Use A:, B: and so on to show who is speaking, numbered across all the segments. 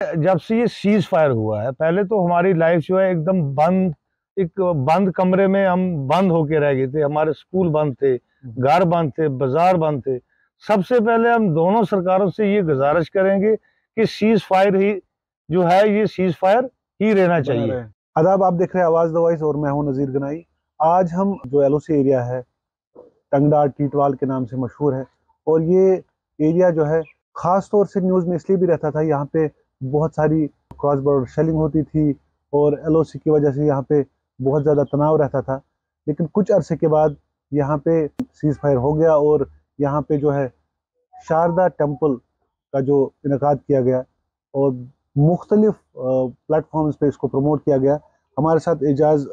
A: जब से ये सीज फायर हुआ है, पहले तो हमारी लाइफ जो है एकदम बंद, एक बंद कमरे में हम बंद होके रह गए थे। हमारे स्कूल बंद थे, घर बंद थे, बाजार बंद थे। सबसे पहले हम दोनों सरकारों से ये गुजारिश करेंगे कि सीज फायर ही जो है, ये सीज फायर ही रहना
B: बना
A: चाहिए।
B: रहे। आदाब, आप देख रहे हैं आवाज द वॉइस और मैं हूं नजीर गनाई। आज हम जो एलओसी एरिया है, टंगडार टीटवाल के नाम से मशहूर है, और ये एरिया जो है खास तौर से न्यूज़ में इसलिए भी रहता था। यहाँ पे बहुत सारी क्रॉस बॉर्डर शेलिंग होती थी और एलओसी की वजह से यहाँ पे बहुत ज़्यादा तनाव रहता था। लेकिन कुछ अरसे के बाद यहाँ पे सीज फायर हो गया और यहाँ पे जो है शारदा टेम्पल का जो इनकाद किया गया और मुख्तलिफ प्लेटफॉर्म्स पे इसको प्रमोट किया गया। हमारे साथ एजाज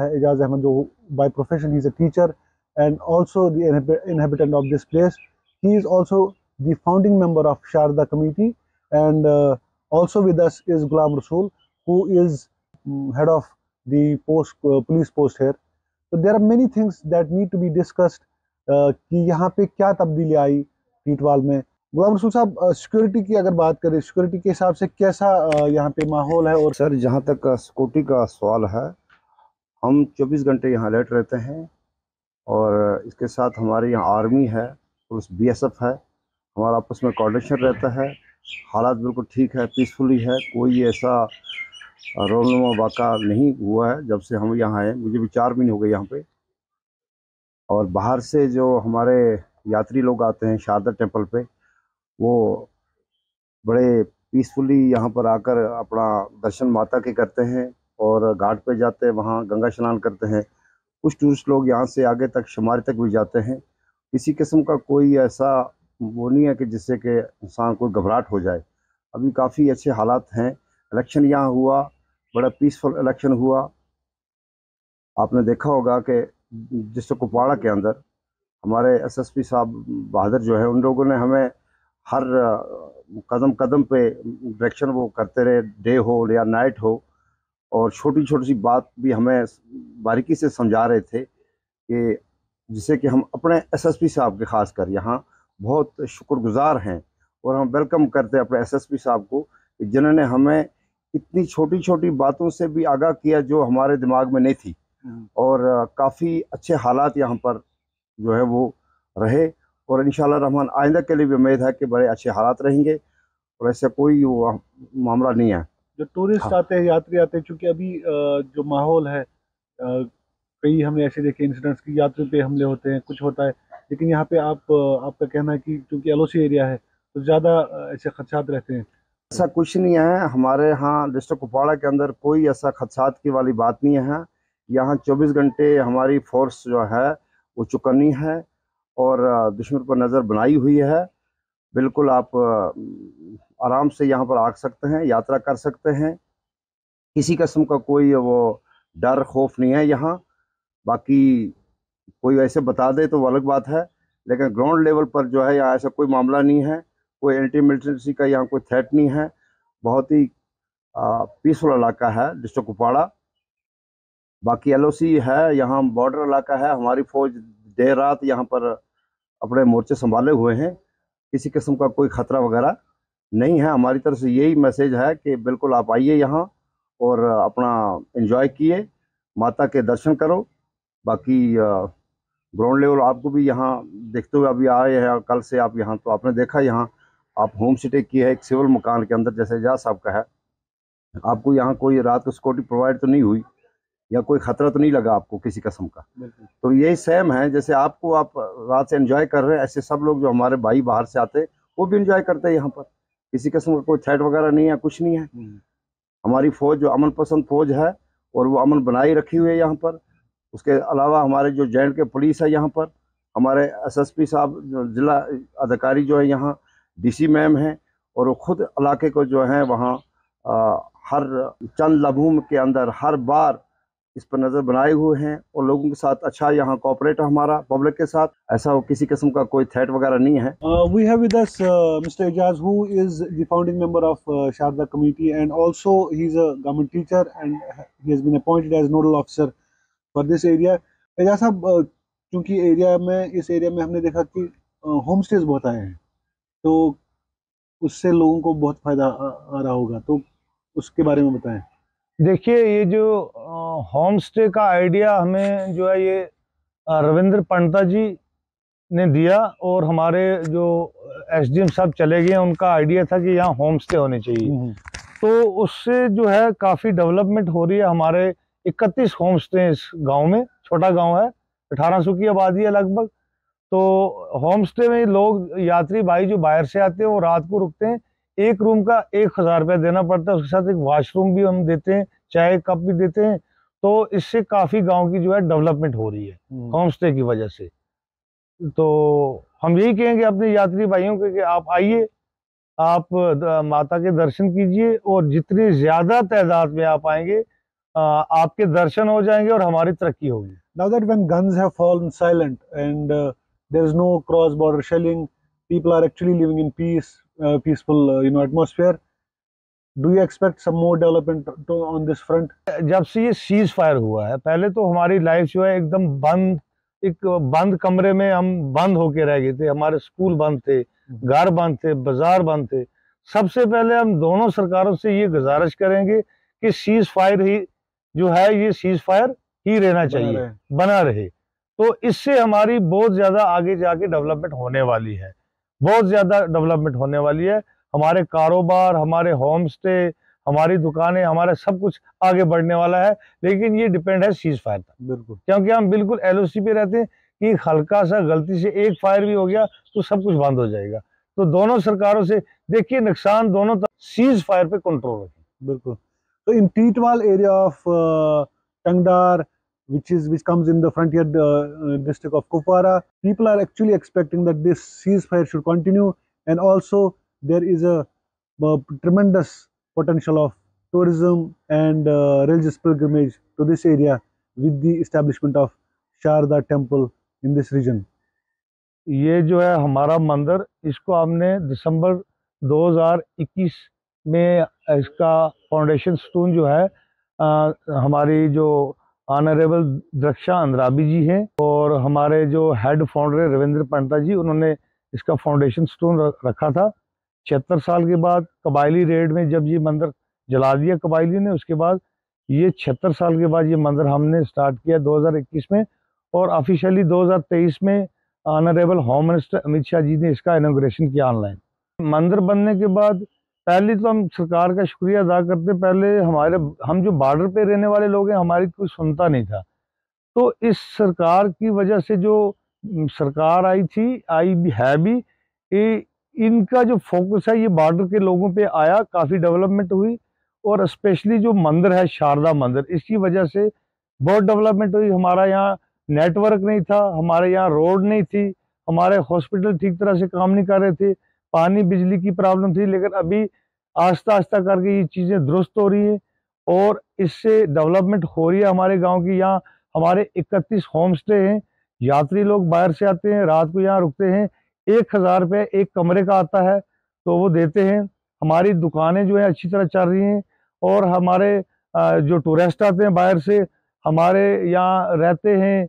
B: है, एजाज अहमद, जो by profession he is a teacher and also the inhabitant of this place. He is also the founding member of Sharda Committee, and also with us is Ghulam Rasool, who is head of the police post here. So there are many things that need to be discussed. कि यहाँ पे क्या तब्दीली आई टीटवाल में। गुलाम रसूल साहब, security की अगर बात करें, सिक्योरिटी के हिसाब से कैसा यहाँ पे माहौल है? और
C: सर, जहाँ तक सिक्योरिटी का सवाल है, हम 24 घंटे यहाँ अलर्ट रहते हैं और इसके साथ हमारे यहाँ आर्मी है, पुलिस बीएसएफ है, हमारा आपस में कोऑर्डिनेशन रहता है। हालात बिल्कुल ठीक है, पीसफुली है, कोई ऐसा रोनुमा वाक़ा नहीं हुआ है जब से हम यहाँ आए। मुझे भी 4 महीने हो गए यहाँ पे। और बाहर से जो हमारे यात्री लोग आते हैं शारदा टेम्पल पे, वो बड़े पीसफुली यहाँ पर आकर अपना दर्शन माता के करते हैं और घाट पे जाते हैं, वहाँ गंगा स्नान करते हैं। कुछ टूरिस्ट लोग यहाँ से आगे तक शुमारी तक भी जाते हैं। किसी किस्म का कोई ऐसा वो नहीं है कि जिससे कि इंसान को घबराहट हो जाए। अभी काफ़ी अच्छे हालात हैं। इलेक्शन यहाँ हुआ, बड़ा पीसफुल इलेक्शन हुआ। आपने देखा होगा कि डिस्ट्रिक्ट कुपवाड़ा के अंदर हमारे एसएसपी साहब बहादुर जो है, उन लोगों ने हमें हर कदम कदम पे डायरेक्शन वो करते रहे, डे हो या नाइट हो, और छोटी छोटी सी बात भी हमें बारीकी से समझा रहे थे कि जिससे कि हम अपने एसएसपी साहब के खासकर यहाँ बहुत शुक्रगुजार हैं। और हम वेलकम करते हैं अपने एसएसपी साहब को, जिन्होंने हमें इतनी छोटी छोटी बातों से भी आगाह किया जो हमारे दिमाग में नहीं थी। और काफ़ी अच्छे हालात यहाँ पर जो है वो रहे, और इंशाल्लाह रहमान आइंदा के लिए भी उम्मीद है कि बड़े अच्छे हालात रहेंगे और ऐसा कोई मामला नहीं है।
B: जो टूरिस्ट आते हैं, यात्री आते हैं, चूंकि अभी जो माहौल है, कई हमने ऐसे देखे इंसिडेंट्स की यात्रियों पे हमले होते हैं, कुछ होता है। लेकिन यहाँ पे आपका कहना है कि चूंकि एलओसी एरिया है तो ज़्यादा ऐसे खदशात रहते हैं?
C: ऐसा कुछ नहीं है, हमारे यहाँ डिस्ट्रिक्ट कुपवाड़ा के अंदर कोई ऐसा खदशात की वाली बात नहीं है। यहाँ 24 घंटे हमारी फोर्स जो है वो चौकन्नी है और दुश्मन पर नज़र बनाई हुई है। बिल्कुल आप आराम से यहाँ पर आ सकते हैं, यात्रा कर सकते हैं। किसी किस्म का कोई वो डर खौफ नहीं है यहाँ। बाकी कोई ऐसे बता दे तो वो अलग बात है, लेकिन ग्राउंड लेवल पर जो है यहाँ ऐसा कोई मामला नहीं है। कोई एंटी मिलिटेंसी का यहाँ कोई थ्रेट नहीं है। बहुत ही पीसफुल इलाका है डिस्ट्रिक्ट कुपवाड़ा। बाकी एलओसी है, यहाँ बॉर्डर इलाका है। हमारी फौज देर रात यहाँ पर अपने मोर्चे संभाले हुए हैं। किसी किस्म का कोई ख़तरा वगैरह नहीं है। हमारी तरफ से यही मैसेज है कि बिल्कुल आप आइए यहाँ और अपना एंजॉय किए, माता के दर्शन करो। बाकी ग्राउंड लेवल आपको भी यहाँ देखते हुए अभी आए हैं कल से आप यहाँ, तो आपने देखा यहाँ आप होम स्टे किया है एक सिविल मकान के अंदर, जैसे एजाज साहब का है। आपको यहाँ कोई रात को सिक्योरिटी प्रोवाइड तो नहीं हुई या कोई खतरा तो नहीं लगा आपको किसी किस्म का। तो यही सेम है, जैसे आपको आप रात से एंजॉय कर रहे हैं, ऐसे सब लोग जो हमारे भाई बाहर से आते हैं वो भी एंजॉय करते हैं यहाँ पर। किसी किस्म का कोई थ्रेट वगैरह नहीं है, कुछ नहीं है। हमारी फौज जो अमन पसंद फौज है और वो अमन बनाई रखी हुई है यहाँ पर। उसके अलावा हमारे जो जैंट के पुलिस है यहाँ पर, हमारे एसएसपी साहब जो जिला अधिकारी जो है यहाँ, डीसी मैम हैं, और वो खुद इलाके को जो है वहाँ हर चंद लम्हों के अंदर हर बार इस पर नज़र बनाए हुए हैं और लोगों के साथ अच्छा यहाँ कोऑपरेट हमारा पब्लिक के साथ। ऐसा किसी किस्म का कोई थ्रेट वगैरह नहीं है।
B: We have with us Mr. Ejaz, who is the founding member of Sharda Committee, and also he's a government teacher and he has been appointed as nodal officer for this area. Ejaz साहब, चूंकि इस area में हमने देखा कि home stage बहुत आए हैं, तो उससे लोगों को बहुत फायदा आ रहा होगा, तो उसके बारे में बताएं।
A: देखिए, ये जो होम स्टे का आइडिया हमें जो है ये रविंद्र पंडिता जी ने दिया, और हमारे जो एसडीएम साहब चले गए उनका आइडिया था कि यहाँ होम स्टे होने चाहिए। तो उससे जो है काफ़ी डेवलपमेंट हो रही है। हमारे 31 होम स्टे इस गांव में, छोटा गांव है, 1800 की आबादी है लगभग। तो होम स्टे में लोग, यात्री भाई जो बाहर से आते हैं, वो रात को रुकते हैं। एक रूम का 1000 रुपया देना पड़ता है, उसके साथ एक वॉशरूम भी हम देते हैं, चाय कप भी देते हैं। तो इससे काफ़ी गाँव की जो है डेवलपमेंट हो रही है होम स्टे की वजह से। तो हम यही कहेंगे अपने यात्री भाइयों को कि आप आइए, आप माता के दर्शन कीजिए, और जितनी ज्यादा तादाद में आप आएंगे आपके दर्शन हो जाएंगे और हमारी तरक्की होगी।
B: Now that when guns have fallen silent and there is no cross border shelling, people are actually living in peaceful atmosphere. Do you expect some more development on this front?
A: जब से ये सीज फायर हुआ है, पहले तो हमारी life जो है एकदम बंद, एक बंद कमरे में हम बंद होके रह गए थे। हमारे स्कूल बंद थे, घर बंद थे, बाजार बंद थे। सबसे पहले हम दोनों सरकारों से ये गुजारिश करेंगे कि सीज फायर ही जो है, ये सीज फायर ही रहना चाहिए, बना रहे। तो इससे हमारी बहुत ज्यादा आगे जाके डेवलपमेंट होने वाली है, बहुत ज्यादा डेवलपमेंट होने वाली है। हमारे कारोबार, हमारे होम स्टे, हमारी दुकानें, हमारा सब कुछ आगे बढ़ने वाला है। लेकिन ये डिपेंड है सीज फायर पर,
B: बिल्कुल,
A: क्योंकि हम बिल्कुल एलओसी पे रहते हैं कि हल्का सा गलती से एक फायर भी हो गया तो सब कुछ बंद हो जाएगा। तो दोनों सरकारों से देखिए, नुकसान दोनों तरफ, सीज फायर पे कंट्रोल रखें।
B: बिल्कुल। तो in Teetwal area of Tangdhar, which comes in the frontier district of Kupwara, people are actually expecting that this ceasefire should continue, and also there is a tremendous potential of tourism and religious pilgrimage to this area with the establishment of Sharda temple in this region.
A: ये जो है हमारा मंदिर, इसको हमने दिसंबर 2021 में इसका foundation stone जो है हमारी जो ऑनरेबल द्रक्षा अंद्राबी जी हैं, और हमारे जो हेड फाउंडर रविंद्र पंडिता जी, उन्होंने इसका फाउंडेशन स्टोन रखा था। 76 साल के बाद कबायली रेड में जब ये मंदिर जला दिया कबायली ने, उसके बाद ये 76 साल के बाद ये मंदिर हमने स्टार्ट किया 2021 में, और ऑफिशियली 2023 में honourable home minister Amit Shah ji ने इसका इनॉग्रेशन किया ऑनलाइन। मंदिर बनने के बाद पहले तो हम सरकार का शुक्रिया अदा करते, पहले हम जो बॉर्डर पे रहने वाले लोग हैं, हमारी कोई सुनता नहीं था। तो इस सरकार की वजह से जो सरकार आई भी है भी, इनका जो फोकस है ये बॉर्डर के लोगों पे आया, काफ़ी डेवलपमेंट हुई। और स्पेशली जो मंदिर है शारदा मंदिर, इसकी वजह से बहुत डेवलपमेंट हुई। हमारा यहाँ नेटवर्क नहीं था, हमारे यहाँ रोड नहीं थी, हमारे हॉस्पिटल ठीक तरह से काम नहीं कर रहे थे, पानी बिजली की प्रॉब्लम थी। लेकिन अभी आस्ता आस्ता करके ये चीज़ें दुरुस्त हो रही हैं और इससे डेवलपमेंट हो रही है हमारे गांव की। यहाँ हमारे 31 होम स्टे हैं, यात्री लोग बाहर से आते हैं, रात को यहाँ रुकते हैं। 1000 रुपये एक कमरे का आता है, तो वो देते हैं। हमारी दुकानें जो है अच्छी तरह चल रही हैं, और हमारे जो टूरिस्ट आते हैं बाहर से, हमारे यहाँ रहते हैं,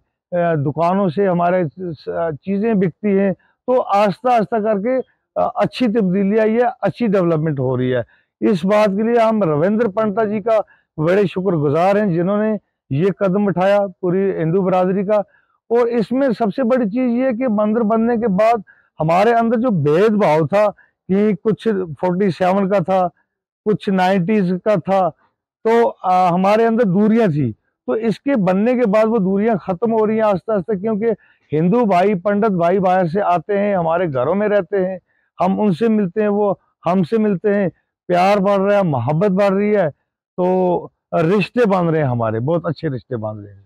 A: दुकानों से हमारे चीज़ें बिकती हैं। तो आस्ता आस्ता करके अच्छी तब्दीली आई है, अच्छी डेवलपमेंट हो रही है। इस बात के लिए हम रविंद्र पंडिता जी का बड़े शुक्रगुजार हैं, जिन्होंने ये कदम उठाया पूरी हिंदू बरादरी का। और इसमें सबसे बड़ी चीज़ ये कि मंदिर बनने के बाद हमारे अंदर जो भेदभाव था कि कुछ 47 का था, कुछ 90s का था, तो हमारे अंदर दूरियां थी। तो इसके बनने के बाद वो दूरियां खत्म हो रही हैं आस्ते आस्ते, क्योंकि हिंदू भाई, पंडित भाई बाहर से आते हैं, हमारे घरों में रहते हैं, हम उनसे मिलते हैं, वो हमसे मिलते हैं, प्यार बढ़ रहा है, मोहब्बत बढ़ रही है। तो रिश्ते बन रहे हैं, हमारे बहुत अच्छे रिश्ते बन रहे हैं।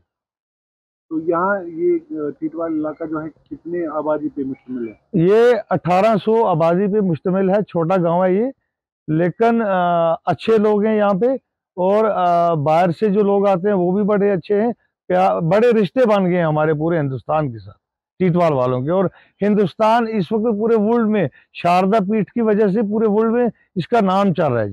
B: तो यहाँ ये टीटवाल इलाका जो है कितने आबादी पे मुश्तमिल है?
A: ये 1800 आबादी पे मुश्तमिल है, छोटा गांव है ये, लेकिन अच्छे लोग हैं यहाँ पे। और बाहर से जो लोग आते हैं वो भी बड़े अच्छे हैं, बड़े रिश्ते बन गए हैं हमारे पूरे हिंदुस्तान के साथ, टीटवाल वालों के। और हिंदुस्तान इस वक्त पूरे वर्ल्ड में शारदा पीठ की वजह से पूरे वर्ल्ड में इसका नाम चल रहा है।